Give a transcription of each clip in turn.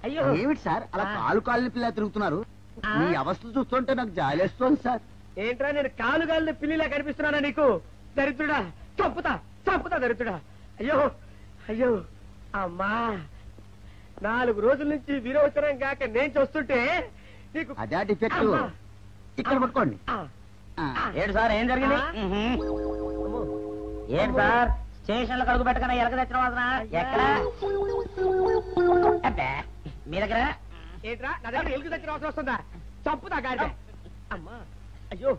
అయ్యో ఏమిటి సార్ అలా కాలు కాళ్ళని పిల్ల తిరుగుతున్నారు? మీ అవస్థ చూస్తుంటే నాకు జాలేస్తోంది సార్. ఏంట్రా నేను కాలు కాళ్ళని పిల్లిలా కనిపిస్తున్నానా నీకు? దరిద్రుడా, చంపుతా చంపుతా దరిద్రుడా. అయ్యో అయ్యో అమ్మా, 4 రోజుల నుంచి విరోచనం కాక నేను చూస్తుంటే నీకు అదే డిఫెక్ట్. ఇక్కడ పట్టుకోండి. ఏంటి సార్ ఏం జరిగింది? ఏంటి సార్ స్టేషన్ లో కడుగు పెట్టకన్నా ఎలక తెచ్చిన వాసన ఎక్కడ? మీ దగ్గర ఏంట్రా నా దగ్గర ఎలుగు తెచ్చిన అవసరం వస్తుందా? చంపుతా గాడి. అమ్మా అయ్యో,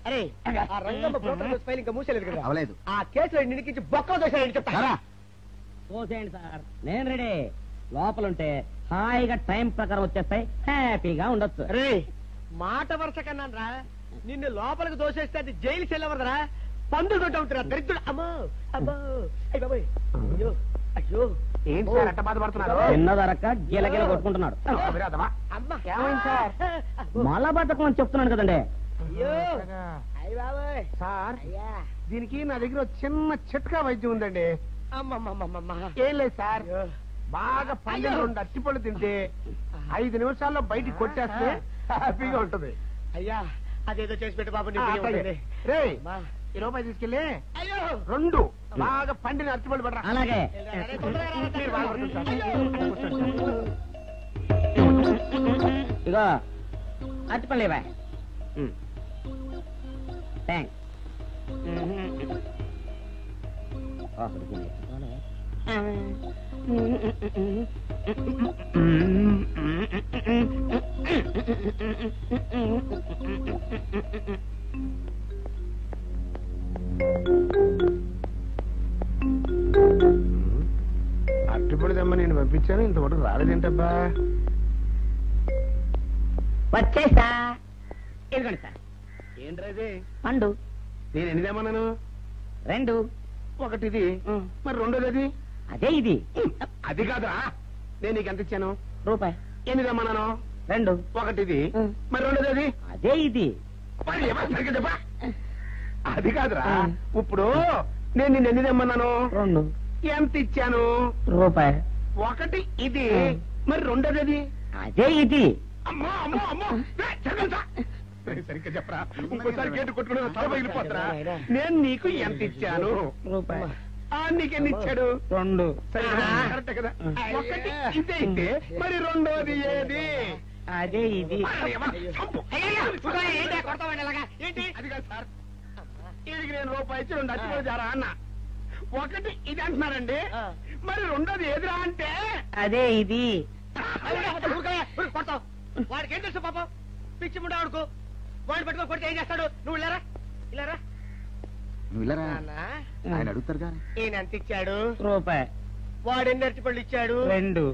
అరే ఆ రంగమ్మ బ్రోకర్ ఫైల్ ఇంకా మూసేలేదు కదా? అవలేదు. ఆ కేసులో నిడికించి బొక్క దోషాలని చెప్తారా? చూసేయండి సార్, నేను రెడీ. లోపలుంటే హాయిగా టైం ప్రకారం వచ్చేస్తాయి, హ్యాపీగా ఉండొచ్చు. అరే మాట వరుస కన్నా రా, నిన్ను లోపలికి దోషేస్తే అది జైలు చెల్లవరదరా, పందులు తోట ఉంటారా దరిద్రుడు. అమ్మో అమ్మో అయ్య బాబోయ్, అయ్యో అయ్యో ఏంటి సార్ అట్ట బాధపడుతున్నారు? చిన్నదరక్క గిలగిల కొట్టుకుంటున్నాడు. మలబద్ధకం అని చెప్తున్నాను కదండి. సార్ దీనికి నా దగ్గర చిన్న చిట్కా వైద్యం ఉందండి. ఏం లేదు సార్, బాగా పండిన 2 అట్టిపళ్ళు తింటే 5 నిమిషాల్లో బయటికి కొట్టేస్తే హ్యాపీగా ఉంటుంది. అయ్యా అదేదో చేసి పెట్టు బాబు. రే ఈ రూపాయి తీసుకెళ్ళి 2 బాగా పండిన అట్టిపళ్ళు పడరా. అలాగే ఇగో అరటిపళ్ళు ఇవ్వ. థ్యాంక్స్. అట్టిపళ్ళు తెమ్మ నేను పంపించాను, ఇంతవరకు రాలేదేంటబ్బా? వచ్చేసా. ఇదిగోండి సార్. ఏంట్రా పండు. నేను ఎన్ని తెమ్మన్నాను? 2. ఒకటిది, మరి రెండోది అది? అదే ఇది. అది కాదురా, నేను నీకు ఎంత ఇచ్చాను? రూపాయి. ఎన్ని తెమ్మన్నాను? 2. ఒకటిది, మరి రెండోది అది? అదే ఇది. మరి సరిగ్గా చెప్పా. అది కాదురా, ఇప్పుడు నేను నిన్ను ఎన్ని తెమ్మన్నాను? 2. ఎంత ఇచ్చాను? రూపాయి. ఒకటి ఇది, మరి రెండోది అది? అదే ఇది. అమ్మో అమ్మో అమ్మో, సరిగ్గా చెప్పరా, ఇంకోసారి గేటు కొట్టుకుని తల పగిలిపోతారా? నేను నీకు ఎంత ఇచ్చాను? రూపాయి. నీకెన్ని ఇచ్చాడు? 2. కరెక్ట్ కదా? ఒకటి ఇదే అయితే మరి రెండోది ఏది? అదే ఇది. అది కాదు సార్, వీడికి నేను రూపాయి ఇచ్చి 2 అట్టిపళ్ళు జారా అన్న. ఒకటి ఇది అంటున్నారండి, మరి రెండోది ఏదిరా అంటే? అదే ఇది. వాడికి ఏం తెలుసు పాపం, పిచ్చి ముండా వాడుకో. వాడిని పట్టుకో కొడితే ఏం చేస్తాడు? నువ్వు ఇలారా ఇలారా. నువ్వు ఇల్లరా, ఆయన అడుగుతారు కానీ. ఈయన ఎంత ఇచ్చాడు? రూపాయి. వాడు ఎన్ని అరటిపళ్ళు ఇచ్చాడు? 2.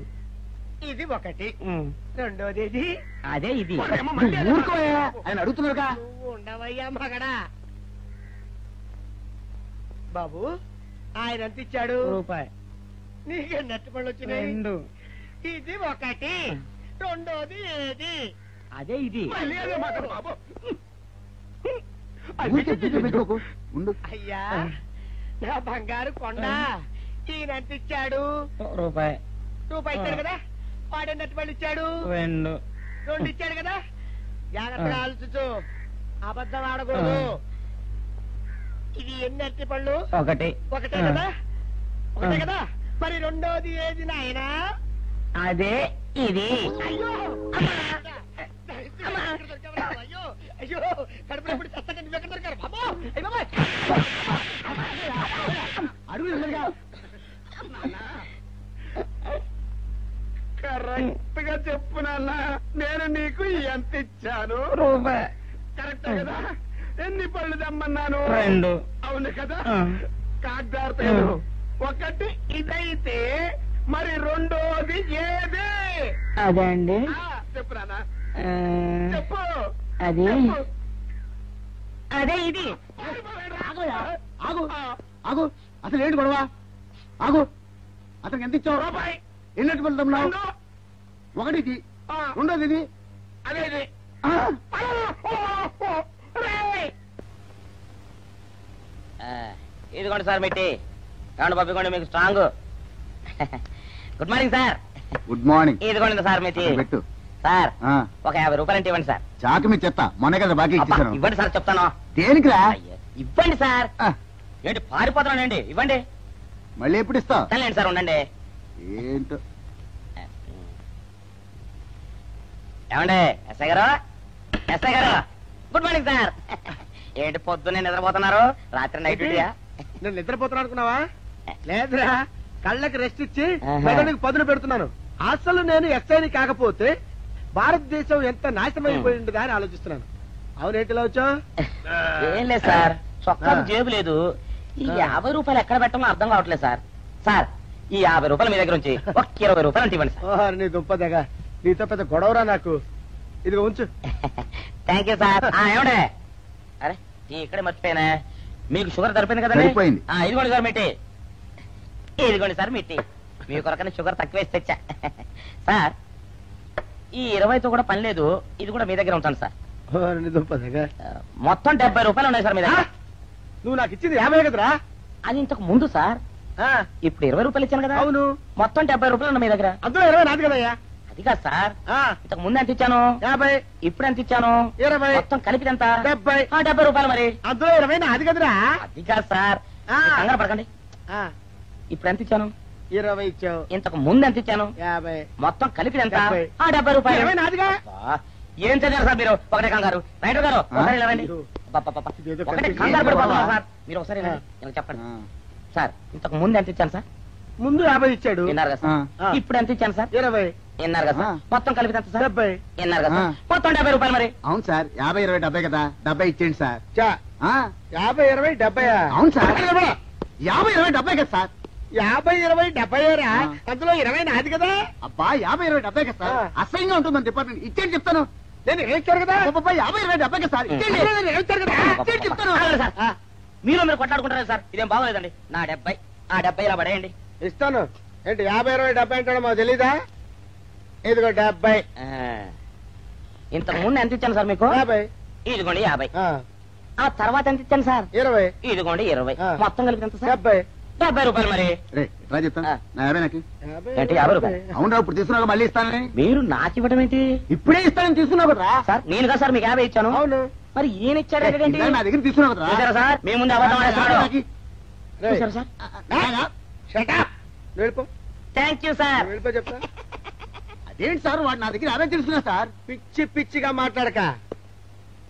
ఇది ఒకటి, రెండోది ఇది. అదే ఇది. ఊరుకోయా, ఆయన అడుగుతున్నారుగా. నువ్వు ఉండవయ్యా మగడా. బాబు ఆయన ఎంత ఇచ్చాడు? రూపాయి. నీకెన్ని అరటిపళ్ళు వచ్చినాయి? 2. ఇది ఒకటి, రెండోది ఏది? అదే ఇది. అయ్యా నా బంగారు కొండ, ఈయన ఎంత ఇచ్చాడు? రూపాయి. రూపాయి ఇచ్చాడు కదా. వాడెన్ని అరటిపళ్ళు ఇచ్చాడు? 2. 2 ఇచ్చాడు కదా. జాగ్రత్తగా ఆలోచించు, అబద్ధం ఆడకూడదు. ఇది ఎన్ని అరటిపళ్ళు? ఒకటే కదా. ఒకటే కదా. మరి రెండోది ఏది నాయనా? అదే ఇది. అయ్యో అయ్యో అయ్యో, కడుపులో ఎప్పుడు చస్తగా నువ్వు ఎక్కడ దొరికారు బాబు? కరెక్ట్ గా చెప్పు నాన్న, నేను నీకు ఎంత ఇచ్చాను? రూపాయి. కరెక్ట్ కదా? ఎన్ని పళ్ళు తెమ్మన్నాను? 2. అవును కదా? కాగ్దారు. ఒకటి ఇదైతే మరి రెండోది ఏది? అదే అండి. చెప్పు నాన్న, చెప్పు. అది అదే ఇది. ఆగు ఆగు, అసలు ఏంటి గొడవ? ఆగు, అతనికి ఎంత ఇచ్చావు? రూపాయి. ఎన్నట్టు వెళ్తున్నావు? ఒకటి ఇది, రెండోది ఇది. అదే ఇది. ఇదిగోండి సార్ మెట్టి. ఏమండి పంపించండి, మీకు strong. Good morning sir. Good morning. ఇదిగోండి సార్ మీది. పెట్టు. సార్ ఆ, ఒక 50 రూపాయలు ఇవ్వండి సార్. చాకు మీ చెత్త మొన్న కదా బాకీ అబ్బా, ఇచ్చేసాను. ఇవ్వండి సార్ చెప్తాను. దేనికిరా? అయ్యో, ఇవ్వండి సార్. ఆ, ఏంటి పారిపోతున్నానండి? ఇవ్వండి. మళ్ళీ ఎప్పుడు ఇస్తావు? తనలేండి సార్, ఉండండి. ఏంటో. ఏమండి ఎస్ఐ గారు, ఎస్ఐ గారు, గుడ్ మార్నింగ్ సార్. ఏంటి పొద్దున్నే నిద్రపోతున్నారు? రాత్రి నైట్ డ్యూటీయా? నేను నిద్రపోతున్నా అనుకున్నావా? లేదురా, కళ్ళకి రెస్ట్ ఇచ్చి ఆహా. మెదడుకి పదును పెడుతున్నాను. అసలు నేను ఎస్ఐని కాకపోతే భారతదేశం ఎంత నాశనం అయిపోయి ఉండదా అని ఆలోచిస్తున్నాను. అవునేంటిలా వచ్చావు? ఏం లేదు సార్, చొక్కాకు ఆ. జేబు లేదు. ఈ 50 రూపాయలు ఎక్కడ పెట్టాలో అర్థం కావట్లేదు సార్. సార్, ఈ 50 రూపాయలు మీ దగ్గర ఉంచి ఒక 20 రూపాయలు అంటే ఇవ్వండి సార్. ఓహో, నీ దుంపదగా, నీతో పెద్ద గొడవరా నాకు. ఇదిగో ఉంచు. Thank you sir. ఏమండే, అరే ఇక్కడే మర్చిపోయానా, మీకు షుగర్ సరిపోయింది కదండి? సరిపోయింది. ఇదిగోండి సార్ మిట్టి. ఇదిగోండి సార్ మిట్టి. మీ కొరకనే షుగర్ తక్కువ వేసి తెచ్చా. సార్, ఈ 20తో కూడా పని లేదు, ఇది కూడా మీ దగ్గర ఉంటాను సార్. ఓహో, నీ దుంపదగా. మొత్తం 70 రూపాయలు ఉన్నాయి సార్ మీ దగ్గర. నువ్వు నాకు ఇచ్చింది 50 కదరా? అది ఇంతకు ముందు సార్, ఆ, ఇప్పుడు 20 రూపాయలు ఇచ్చాను కదా. అవును. మొత్తం 70 రూపాయలు ఉన్నాయి మీ దగ్గర. అందులో 20 నాది కదయ్యా. అది కాదు సార్, ఆ, ఇంతకు ముందు ఎంత ఇచ్చాను, 50, ఇప్పుడు ఎంత ఇచ్చాను, 20, మొత్తం కలిపి ఎంత? 70. 70 రూపాయలు మరి. అందులో 20 నాది కదరా? అది కాదు సార్, ఆ. మీరు కంగారు పడకండి. ఆ, ఇప్పుడు ఎంత ఇచ్చాను, 20 ఇచ్చావు. ఇంతకు ముందు ఎంత ఇచ్చాను, 50. మొత్తం కలిపి ఎంత? 70. 70 రూపాయలు. 20 నాదిగా. అబ్బా, ఏం చదివారు సార్ మీరు? ఒకటే కంగారు. రైటర్ గారు ఒకసారి ఇలా రండి. అబ్బబ్బబ్బ. ఇదేదో ఒకటే కనిపించింది. కంగారు పడిపోతున్నారు బాబా. సార్. మీరు ఒకసారి ఇలా ఇలా చెప్పండి ఆ, సార్. ఇంతకు ముందు ఎంత ఇచ్చాను సార్? ముందు 50 ఇచ్చాడు. విన్నారు కదా సార్. ఆ. ఇప్పుడు ఎంత ఇచ్చాను సార్? 20, విన్నారు కదా సార్. ఆ. మొత్తం కలిపి ఎంత సార్? 70. విన్నారు కదా సార్. ఆ. మొత్తం 70 రూపాయలు మరి. అవును సార్, 50, 20, 70 కదా. 70 ఇచ్చేయండి సార్. చా, ఆ, 50, 20, 70. అవును సార్. 50, 20, 70 కదా సార్. 50, 20, 70 రా. ఆ. అందులో 20 నాది కదా. అబ్బా, 50, 20, 70 కదా సార్. ఆ. అసహ్యంగా ఉంటుందని డిపార్ట్మెంట్ ఇచ్చేయండి చెప్తాను. నేను ఏమిచ్చారు కదా. అబ్బబ్బా, 50, 20, 70 కదా సార్. ఇచ్చేయండి. నేను ఏమిచ్చారు కదా. ఇచ్చేయండి చెప్తాను. ఆగండి సార్. మీరు మీరు కొట్లాడుకుంటారు సార్, ఇదేం బాగోలేదండి. నా 70, ఆ 70 ఇలా పడేయండి. ఇస్తాను. ఏంటి 50, 20, 70 అంటాడో మాకు తెలీదా? ఇదిగో 70. ఆ. ఇంతకు ముందు ఎంత ఇచ్చాను సార్ మీకు? 50. ఇదిగోండి 50. ఆ, ఆ తర్వాత ఎంత ఇచ్చాను సార్? 20. ఇదిగోండి 20. ఆ. మొత్తం కలిపి ఎంత సార్? 70. 70 రూపాయలు మరి. రే, రా చెప్తాను. ఆ. నా 50 నాకు. 50, ఏంటి 50 రూపాయలు? అవును రా, ఇప్పుడు తీసుకున్నాక మళ్ళీ ఇస్తానని. మీరు నాకు ఇవ్వడం ఏంటి ఇప్పుడే ఇస్తానని తీసుకున్నావు కదా. సార్? నేను కదా సార్ మీకు 50 ఇచ్చాను. అవును. మరి ఈయన ఇచ్చారు ఏంటి? ఇందాక నా దగ్గర తీసుకున్నావు కదా. చూసారా సార్, మీ ముందు అబద్ధం ఆడేస్తున్నాడు. రేయ్, చూసారా సార్? shut up. నువ్వు వెళ్ళిపో. Thank you sir. నువ్వు వెళ్ళిపో చెప్తా. అదేంటి సార్, వాడు నా దగ్గర 50 తీసుకున్నా సార్. పిచ్చి పిచ్చిగా మాట్లాడక.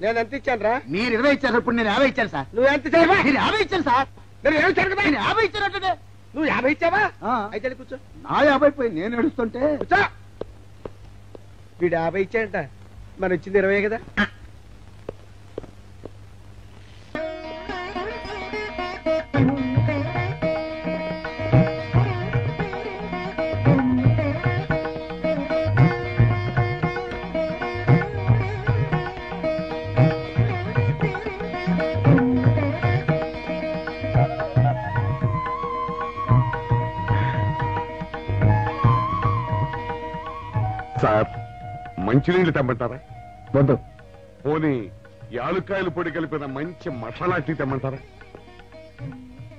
నేను ఎంత ఇచ్చాను రా? మీరు 20 ఇచ్చారు, ఇప్పుడు నేను 50 ఇచ్చాను సార్. నువ్వు ఎంత ఇచ్చావా? నేను 50 ఇచ్చాను సార్. నేను ఏమి ఇచ్చాను కదా? నేను 50 ఇచ్చానంటే నువ్వు 50 ఇచ్చావా? ఆ. అయితే వెళ్ళి కూర్చో. నా 50 పోయి నేను నడుస్తుంటే కూర్చో. వీడు 50 ఇచ్చాడంట, మన ఇచ్చింది 20 కదా. సార్, మంచినీళ్ళు తెమ్మంటారా? వద్దు. పోనీ యాలుక్కాయల పొడి కలిపిన మంచి మసాలా టీ తెమ్మంటారా?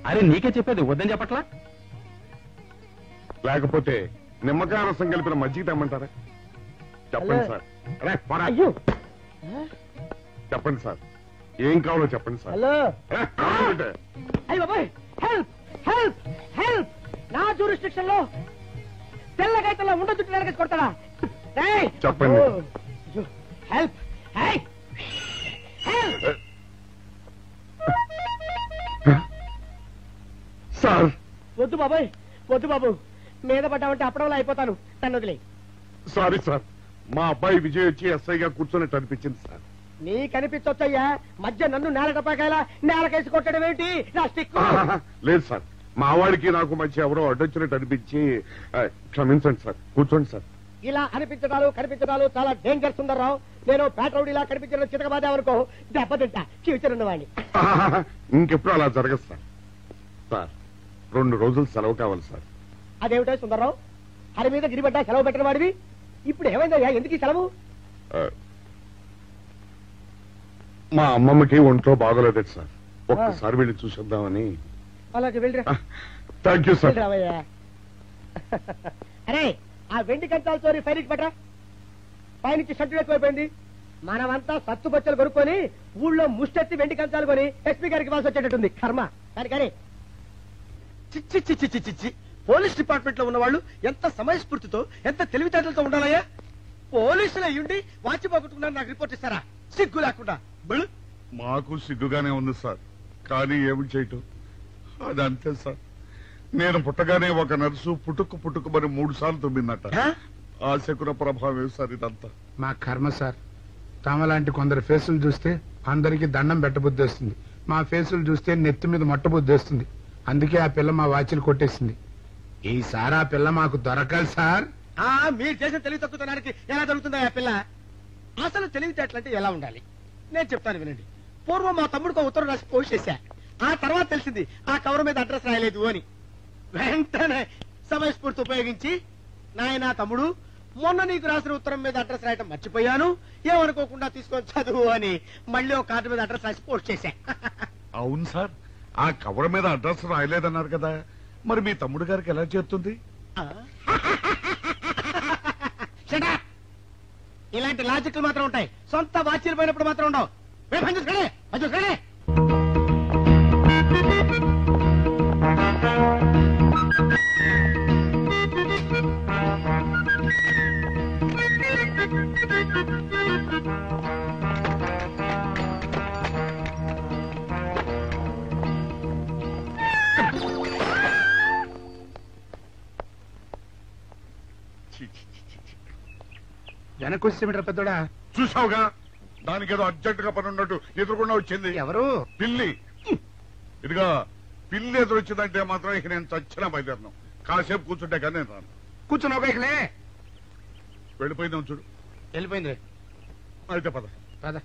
అరే నీకే చెప్పేది వద్దని చెప్పట్లా? లేకపోతే నిమ్మకాయ రసం కలిపిన మజ్జిగ తెమ్మంటారా? చెప్పండి హలో. సార్. అరే, పోరా. అయ్యో. చెప్పండి సార్, ఏం కావాలో చెప్పండి సార్. హలో. అరే, కావాలంటే. అయ్య బాబాయ్, హెల్ప్ హెల్ప్ హెల్ప్. నా జ్యూరిస్డిక్షన్ లో తెల్లగైతల్లో ఉండ చుట్టూ వెనకేసి కొడతాడా? రేయ్. చెప్పండి. ఓ, అయ్యో, హెల్ప్. హై. హెల్ప్. సార్, వద్దు బాబాయ్, వద్దు బాబు. మీద పడ్డామంటే అప్పడంలో అయిపోతాను. నన్ను వదిలే. సారీ సార్, మా అబ్బాయి విజయ్ వచ్చి ఎస్ఐగా కూర్చొని అనిపించింది సార్. నీ కనిపించొచ్చయ్యా, మధ్య నన్ను నేల టపాకాయలా నేలకేసి కొట్టడం ఏంటి? నా స్టిక్. లేదు సార్, మా వాడికి నాకు మధ్య ఎవరో అడ్డొచ్చినట్టు అనిపించి క్షమించండి సార్. కూర్చోండి సార్. ఇలా అనిపించడాలు కనిపించడాలు చాలా డేంజర్ సుందర్రావు. నేను పేట్రౌడీలా కనిపించడం చితకబాదామనుకో, దెబ్బతింటా ఫ్యూచర్ ఉన్నవాడిని. ఇంకెప్పుడు అలా జరగదు సార్. సార్, 2 రోజులు సెలవు కావాలి సార్. అదేమిటో సుందర్రావు, హరి మీద గిరిబడ్డా సెలవు పెట్టిన వాడివి. ఇప్పుడు ఏమైందయ్యా, ఎందుకు ఈ సెలవు? మా అమ్మమ్మకి ఒంట్లో బాగోలేదు సార్, ఒక్కసారి వెళ్ళి చూసేద్దామని. అలాగే వెళ్ళిరా. Thank you sir. వెళ్ళిరావయ్యా. అరే ఆ వెండి కంచాలతో ఫైర్కి పట్రా. పైనుంచి షట్టు ఎక్కువైపోయింది. మనమంతా సత్తు బచ్చలు కొనుక్కొని ఊళ్ళో ముష్టెత్తి వెండి కంచాలు కొని ఎస్పీ గారికి ఇవ్వాల్సి వచ్చేటట్టుంది. కర్మ. కానీ చిచ్చి చిచ్చి చిచ్చి చిచ్చి పోలీస్ డిపార్ట్మెంట్ లో ఉన్న వాళ్ళు ఎంత సమయస్ఫూర్తితో ఎంత తెలివితేటలతో ఉండాలయ్యా. పోలీసులు అయ్యుండి వాచి పోగొట్టుకున్నారు నాకు రిపోర్ట్ ఇస్తారా? సిగ్గు లేకుండా. మాకు సిగ్గుగానే ఉంది సార్, కానీ ఏమి చేయటం అదంతే సార్. నేను పుట్టగానే ఒక నర్సు పుట్టుకుమని 3 సార్లు తుమ్మిందట. ఆ శకున ప్రభావం సార్ ఇదంతా. మా కర్మ సార్. తమలాంటి కొందరు ఫేసులు చూస్తే అందరికి దండం పెట్టబుద్ధి వస్తుంది. మా ఫేసులు చూస్తే నెత్తి మీద మొట్టబుద్ధి వస్తుంది. అందుకే ఆ పిల్ల మా వాచిలు కొట్టేసింది. ఈసారి ఆ పిల్ల మాకు దొరకాలి సార్. మీరు చేసిన తెలివి తక్కువతనానికి ఎలా దొరుకుతుందా ఆ పిల్ల? అసలు తెలివితేటలంటే ఎలా ఉండాలి నేను చెప్తాను వినండి. పూర్వం మా తమ్ముడికి ఉత్తరం రాసి పోస్ట్ చేశా. ఆ తర్వాత తెలిసింది ఆ కవర్ మీద అడ్రస్ రాయలేదు అని. వెంటనే సమయస్ఫూర్తి ఉపయోగించి నాయనా తమ్ముడు మొన్న నీకు రాసిన ఉత్తరం మీద అడ్రస్ రాయటం మర్చిపోయాను, ఏమనుకోకుండా తీసుకొని చదువు అని మళ్ళీ ఒక కార్డు మీద అడ్రస్ రాసి పోస్ట్ చేశా. అవును సార్, ఆ కవర్ మీద అడ్రస్ రాయలేదన్నారు కదా, మరి మీ తమ్ముడు గారికి ఎలా చేరుతుంది? ఇలాంటి లాజిక్లు మాత్రం ఉంటాయి, సొంత వాచీలు పోయినప్పుడు మాత్రం ఉండవు. వెనక్కి వచ్చేమిట్రా పెద్దోడా? చూసావుగా, దానికేదో అర్జెంట్ గా పని ఉన్నట్టు ఎదురుకుండా వచ్చింది. ఎవరు? పిల్లి. ఇదిగా పిల్లి ఎదురొచ్చిందంటే మాత్రం ఇక నేను చచ్చిన బయలుదేరను. కాసేపు కూర్చుంటే కానీ నేను రాను. కూర్చుని ఒకలే వెళ్ళిపోయిందాం చూడు. వెళ్ళిపోయింది. అయితే పద పద.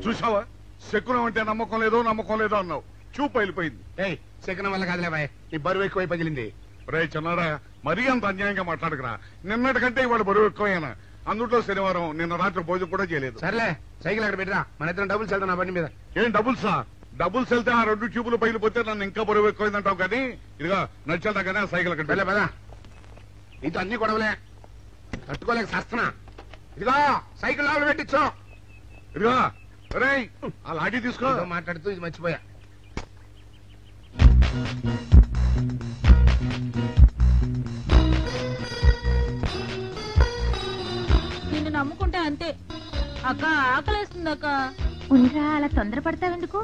చూసావా, శకునం అంటే నమ్మకం లేదో అన్నావు. చూపు వెళ్ళిపోయింది. శకునం వల్ల కాదులే బాయ్, నీ బరువు ఎక్కువై పగిలింది. రే చిన్నారా, మరీ అంత అన్యాయంగా మాట్లాడుకురా. నిన్నటికంటే ఇవాళ బరువు ఎక్కువైనా. అందులో శనివారం నిన్న రాత్రి భోజనం కూడా చేయలేదు. సర్లే, సైకిల్ అక్కడ పెట్టరా, మన ఇద్దరం డబ్బులు వెళ్తాం నా బండి మీద. ఏం డబుల్సా? డబుల్స్ వెళ్తే ఆ 2 ట్యూబులు పగిలిపోతే నన్ను ఇంకా బరువు ఎక్కువైందంటావు. కానీ ఇదిగా నడిచేదా కానీ ఆ సైకిల్ అక్కడ పదా. నీతో అన్ని గొడవలే, తట్టుకోలేక సస్తున్నా. ఇదిగో సైకిల్ లోపల పెట్టించు. ఇదిగా రే ఆ లాఠీ తీసుకో. మాట్లాడుతూ ఇది మర్చిపోయా. నిన్ను నమ్ముకుంటే అంతే అక్క. ఆకలేస్తుంది అక్క. ఉండరా, అలా తొందరపడతావెందుకు?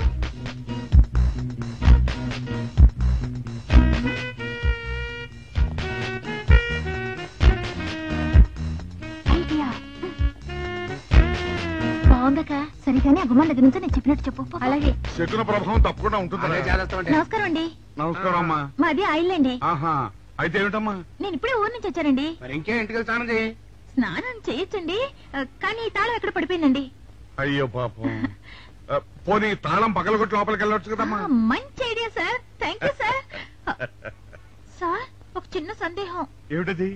బాగుందక్క. సరిగానే అగుమాన్ దగ్గర నుంచి నేను చెప్పినట్టు చెప్పు. అలాగే. శకున ప్రభావం తప్పకుండా ఉంటుంది. నమస్కారం అండి. నమస్కారం అమ్మా. మాది ఆయిల్ అండి. ఆహా, అయితే ఏమిటమ్మా? నేను ఇప్పుడే ఊరు నుంచి వచ్చానండి. మరి ఇంకే ఇంటికి స్నానం చేయి. స్నానం చేయొచ్చండి, కానీ ఈ తాళం ఎక్కడ పడిపోయిందండి. అయ్యో పాపం. పోనీ తాళం పగలగొట్టి లోపలికి వెళ్ళొచ్చు కదమ్మా. మంచి idea sir. Thank you sir. Sir, ఒక చిన్న సందేహం. ఏమిటది?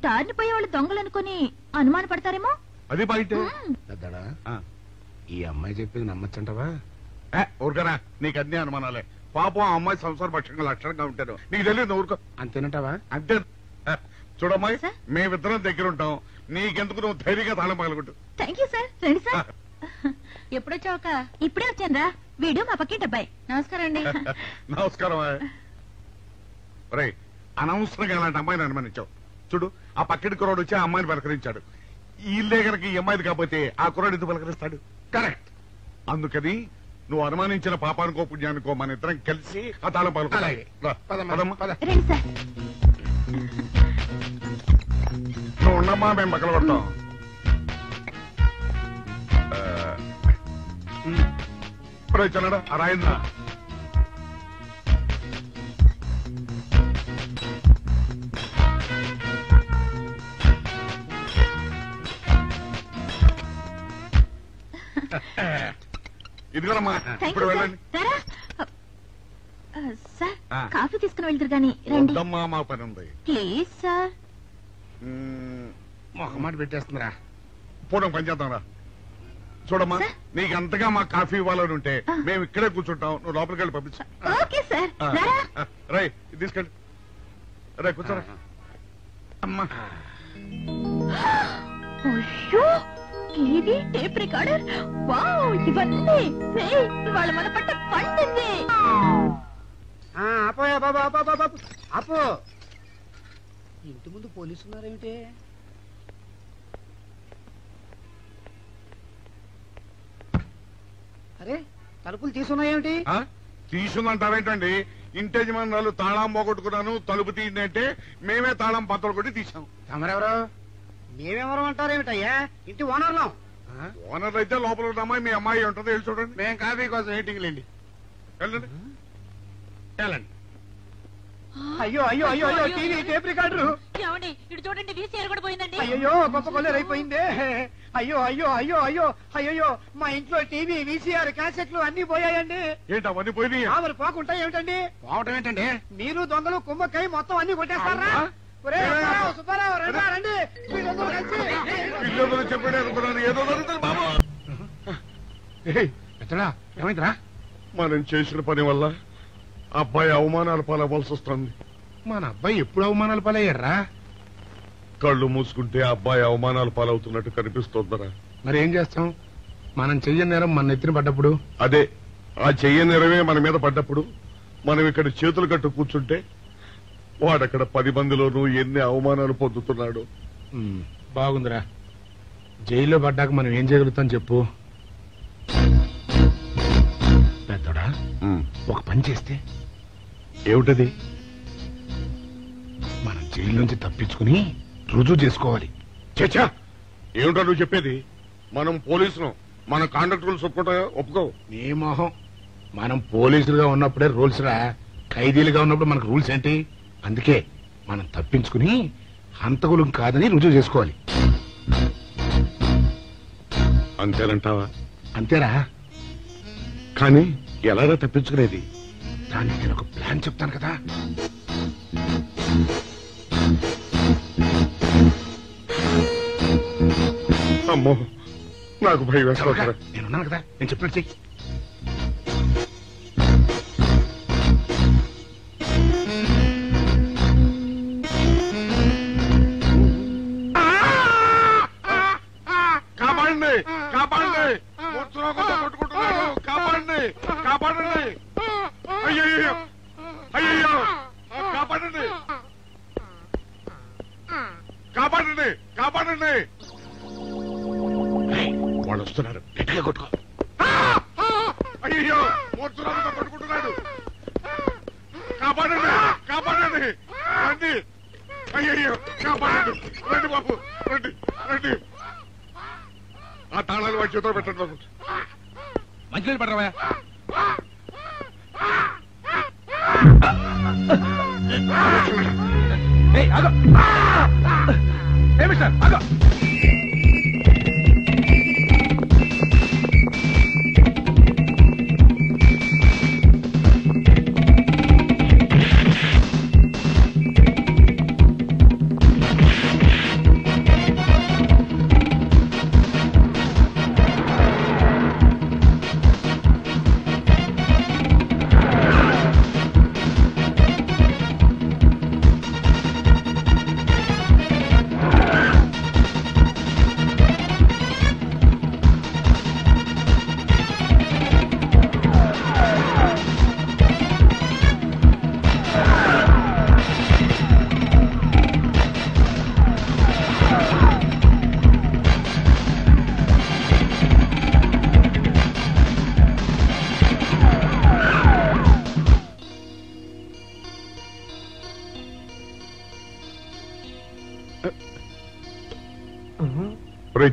దారిని పోయే వాళ్ళు దొంగలు అనుకుని అనుమాన పడతారేమో. అది బయట. పెద్దడా, ఈ అమ్మాయి చెప్పింది నమ్మచ్చంటవా? ఊరుకరా, నీకు అన్ని అనుమానాలే. పాపం ఆ అమ్మాయి సంసార పక్షంగా లక్షణంగా ఉంటారు. నీకు తెలియదు. ఊరుకో. అంతేనంటావా? అంతే. చూడమ్మాయి, మేమిద్దరం దగ్గర ఉంటాం. నీకెందుకు, నువ్వు ధైర్యంగా తాళం పగలగొట్టు. Thank you sir. రండి సార్. ఎప్పుడొచ్చావుక? ఇప్పుడే వచ్చాను రా. వీడు మా పక్కింటి అబ్బాయి. నమస్కారం అండి. నమస్కారం. రే, అనవసరంగా అలాంటి అమ్మాయిని అనుమానించావు. చూడు, ఆ పక్కింటి కుర్రాడు వచ్చి ఆ అమ్మాయిని పలకరించాడు. ఈ ఇల్లే కనుక ఈ అమ్మాయిది కాకపోతే ఆ కుర్రాడు ఎందుకు పలకరిస్తాడు? కరెక్ట్. అందుకని నువ్వు అనుమానించిన పాపానికో పుణ్యానికో మన ఇద్దరం కలిసి ఆ తాళం పలుకోవాలి. రండి సార్. నువ్వు ఉండమ్మా, మేము పక్కన పడతాం. చిన్నడా ఆ రాయిందా? ఇదిగోనమ్మా, ఇప్పుడు వెళ్ళండి. సార్, కాఫీ తీసుకుని వెళ్తారు కానీ రండి. వద్దమ్మా, మా పని ఉంది. Please sir. ఒక మాట పెట్టేస్తుందిరా. పూడం పని చేద్దాం రా. చూడమ్మా నీకు అంతగా మా కాఫీ ఇవ్వాలని ఉంటే మేము ఇక్కడే కూర్చుంటాం, నువ్వు లోపలికి వెళ్ళి పంపించు. Okay sir. రై తీసుకెళ్ళి రే కూర్చోరా అమ్మా. ఇది టేప్ రికార్డర్. వావ్, ఇవన్నీ ఇవాళ మన పట్ట పండింది. అపోయా బాబా అపో, ఇంటి ముందు పోలీసు ఉన్నారేమిటి? అరే తలుపులు తీసున్నాయేమిటి? తీసుందంటారేంటండి? ఇంటి యజమానులు తాళం పోగొట్టుకున్నాను, తలుపు తీయండి అంటే మేమే తాళం పత్రం కొట్టి తీసాం. తమరెవరు? మేమెవరు అంటారేమిటయ్యా? ఇంటి ఓనర్లం. ఓనర్ అయితే లోపల ఉన్న అమ్మాయి మీ అమ్మాయి ఉంటుందో వెళ్ళి చూడండి. మేము కాఫీ కోసం మీటింగ్ లేండి. వెళ్ళండి వెళ్ళండి. అయ్యో అయ్యో అయ్యో అయ్యో, టీవీ టేప్ రికార్డరు. ఏమండి ఇటు చూడండి, వీసీఆర్ కూడా పోయిందండి. అయ్యో గొప్ప కొల్లేరు అయిపోయిందే. అయ్యో అయ్యో అయ్యో అయ్యో అయ్యో, మా ఇంట్లో టీవీ VCR క్యాసెట్లు అన్ని పోయాయండి. ఏంటి అవన్నీ పోయినాయి? మరి పోకుంటాయి ఏమిటండి? పోవటం ఏంటండి? మీరు దొంగలు కుమ్మక్కై మొత్తం అన్ని కొట్టేస్తారా? సుబ్బారావు రండి, మీరందరూ కలిసి. పిల్లలు చెప్పాడు అనుకున్నాను, ఏదో జరుగుతుంది బాబు. ఏమైందిరా? మనం చేసిన పని వల్ల అబ్బాయి అవమానాలు పాలవలసి వస్తుంది. మన అబ్బాయి ఎప్పుడు అవమానాలు పాలయ్యారా? కళ్ళు మూసుకుంటే అబ్బాయి అవమానాలు పాలవుతున్నట్టు కనిపిస్తోందరా. మరి ఏం చేస్తాం? మనం చెయ్యని నేరం మన నెత్తిన పడ్డప్పుడు, అదే ఆ చెయ్యని నెరవే మన మీద పడ్డప్పుడు మనం ఇక్కడ చేతులు కట్టు కూర్చుంటే వాడక్కడ 10 మందిలోనూ ఎన్ని అవమానాలు పొందుతున్నాడు. బాగుందిరా. జైల్లో పడ్డాక మనం ఏం చేయగలుగుతాం చెప్పు? పెద్దోడా, ఒక పని చేస్తే ఏమిటది? మనం జైలు నుంచి తప్పించుకుని రుజువు చేసుకోవాలి. చచ్చా, ఏమిటో నువ్వు చెప్పేది? మనం పోలీసులు, మన కాంట్రాక్టర్లు ఒప్పుకో. నీ మొహం, మనం పోలీసులుగా ఉన్నప్పుడే రూల్స్ రా. ఖైదీలుగా ఉన్నప్పుడు మనకు రూల్స్ ఏంటి? అందుకే మనం తప్పించుకుని హంతకులు కాదని రుజువు చేసుకోవాలి. అంతేనంటావా? అంతేరా. కానీ ఎలాగా తప్పించుకునేది? దానికి నేను ఒక ప్లాన్ చెప్తాను కదా. అమ్మో, నాకు భయం వేస్తాను. నేనున్నాను కదా, నేను చెప్పినట్టు చెయ్యి. కాపాడండి, కాపాడండి, కొట్టుకుంటున్నాడు, కాపాడండి, కాపాడండి. అయ్యో అయ్యో, కాపాడండి, కాపాడండి, కాపాడండి. వాళ్ళు వస్తున్నారు, గట్టిగా కొట్టుకో. అయ్యో, మూర్తురాలతో కొట్టుకుంటున్నాడు. కాపాడండి, కాపాడండి, రండి. అయ్యో, కాపాడండి, రండి బాబు, రండి రండి. ఆ తాళాలు వాడి చేతిలో పెట్టండి బాబు. మంచినీళ్ళు పడరావా?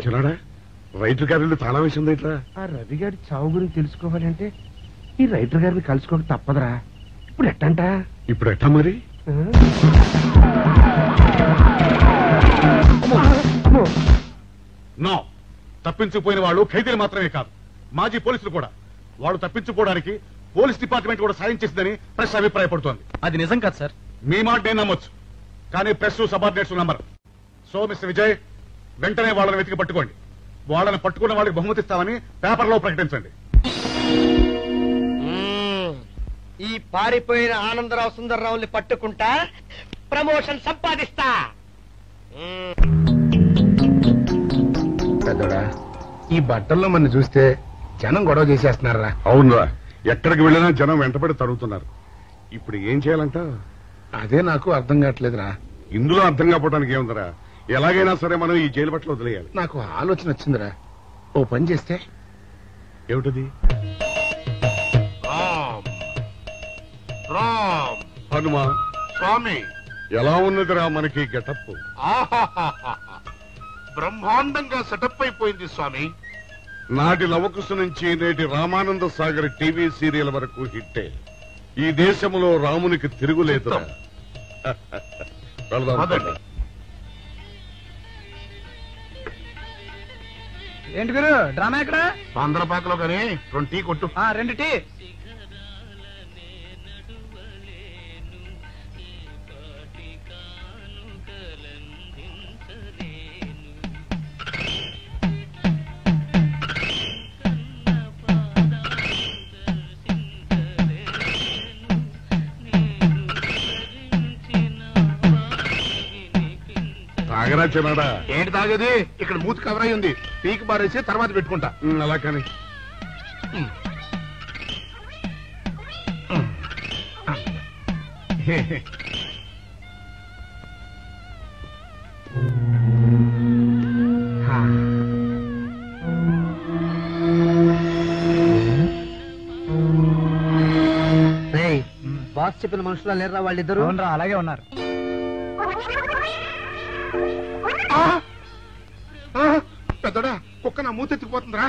చిన్నాడా, రైటర్ గారి తాళం వేసింది ఇట్లా. ఆ రవి గారి చావు గురించి తెలుసుకోవాలంటే ఈ రైటర్ గారిని కలుసుకోక తప్పదురా. ఇప్పుడు ఎట్టంట? ఇప్పుడు ఎట్టా మరి? నో, తప్పించుకుపోయిన వాళ్ళు ఖైదీలు మాత్రమే కాదు, మాజీ పోలీసులు కూడా. వాళ్ళు తప్పించుకోవడానికి పోలీస్ డిపార్ట్మెంట్ కూడా సాయం చేసిందని ప్రెస్ అభిప్రాయపడుతోంది. అది నిజం కాదు సార్. మీ మాట నేను నమ్మొచ్చు, కానీ press subordinates number. So mister Vijay, వెంటనే వాళ్ళని వెతికి పట్టుకోండి. వాళ్ళని పట్టుకున్న వాళ్ళకి బహుమతి ఇస్తామని పేపర్లో ప్రకటించండి. ఈ పారిపోయిన ఆనందరావు సుందర్రావుని పట్టుకుంటా ప్రమోషన్ సంపాదిస్తా. పెద్దోడా, ఈ బట్టల్లో మన చూస్తే జనం గొడవ చేసేస్తున్నారా? అవునరా, ఎక్కడికి వెళ్ళినా జనం వెంటబడి తరుగుతున్నారు. ఇప్పుడు ఏం చేయాలంట? అదే నాకు అర్థం కావట్లేదురా. ఇందులో అర్థం కాకపోవడానికి ఏముందరా, ఎలాగైనా సరే మనం ఈ జైలు బట్టలు వదిలేయాలి. నాకు ఆలోచన వచ్చిందిరా. ఓ పని చేస్తే ఏమిటది? రామ్ హనుమా స్వామి, ఎలా ఉన్నదిరా మనకి గెటప్? బ్రహ్మాండంగా సెటప్ అయిపోయింది స్వామి. నాటి లవకుశ నుంచి నేటి రామానంద సాగర్ టీవీ సీరియల్ వరకు హిట్టే. ఈ దేశంలో రామునికి తిరుగులేదురా. వెళదాం. ఏంటి గురు డ్రామా ఎక్కడ? ఆంధ్రపాకలో కానీ 2 టీ కొట్టు. 2 టీ. తాగరా చిన్నాడా? ఏంటి తాగేది? ఇక్కడ మూతి కవర్ అయి ఉంది. పీకి బారేసి తర్వాత పెట్టుకుంటా. అలా కానీ బాస్ చెప్పిన మనుషులా లేరా వాళ్ళిద్దరు? అలాగే ఉన్నారు. పెద్దోడా, కుక్క నా మూతెత్తిపోతుందిరా.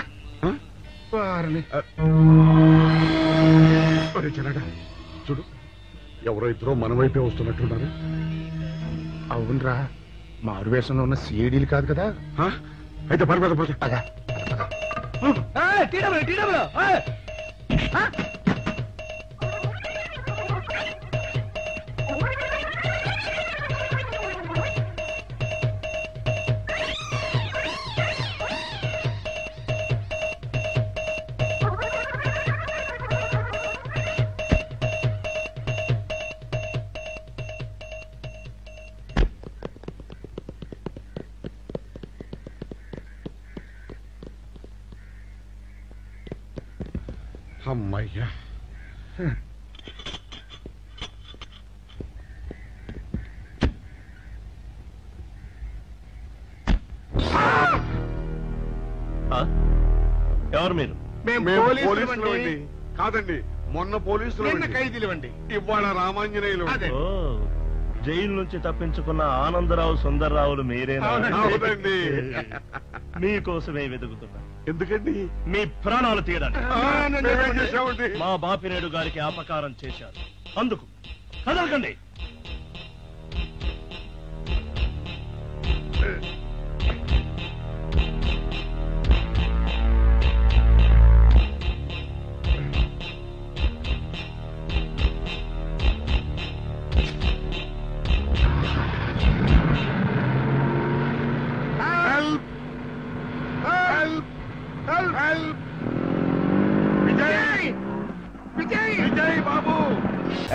చిన్నడా చూడు, ఎవరో ఇద్దరు మన వైపే వస్తున్నట్టున్నారు. అవునరా, మారువేషంలో ఉన్న సిఐడీలు కాదు కదా. అయితే పర్వాలేదు. అమ్మయ్యా, ఎవరు మీరు? మేము పోలీసులు. కాదండి, మొన్న పోలీసులు, ఖైదీలు అండి. ఇవాళ రామాంజనేయులు. ఓ, జైలు నుంచి తప్పించుకున్న ఆనందరావు సుందర్రావులు మీరేనా? అవునండి. మీకోసమే వెతుకుతున్నా. ఎందుకండి? మీ ప్రాణాలు తీయడానికి. మేమేం చేశామండి? మా బాపినేడు గారికి అపకారం చేశారు, అందుకు కదలకండి.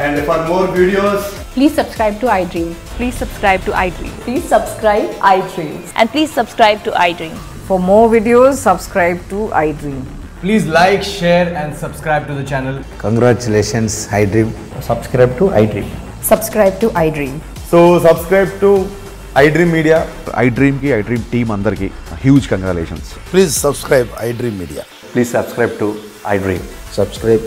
And for more videos, please subscribe to iDream. Please subscribe to iDream. Please subscribe iDream. And please subscribe to iDream. For more videos, subscribe to iDream. please like, share and subscribe to the channel. Congratulations, iDream. Subscribe to iDream. Subscribe to iDream. So subscribe to iDream Media. iDream ki iDream team andarki huge congratulations. Please subscribe iDream Media. Please subscribe to iDream. Subscribe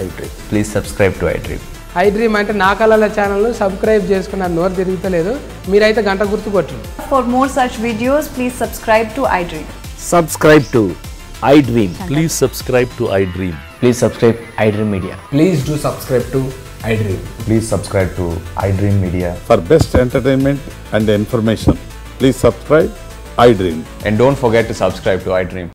iDream. Please subscribe to iDream. iDream అంటే నా కళల channel subscribe చేసుకున్న నోరు తిరుగుతలేదు. మీరైతే గంట గుర్తు కొట్టండి. For more such videos, please subscribe to iDream. Subscribe to iDream. Please subscribe to iDream. Please subscribe iDream Media. Please do subscribe to iDream. Please subscribe to iDream Media. For best entertainment and information, please subscribe iDream. And don't forget to subscribe to iDream.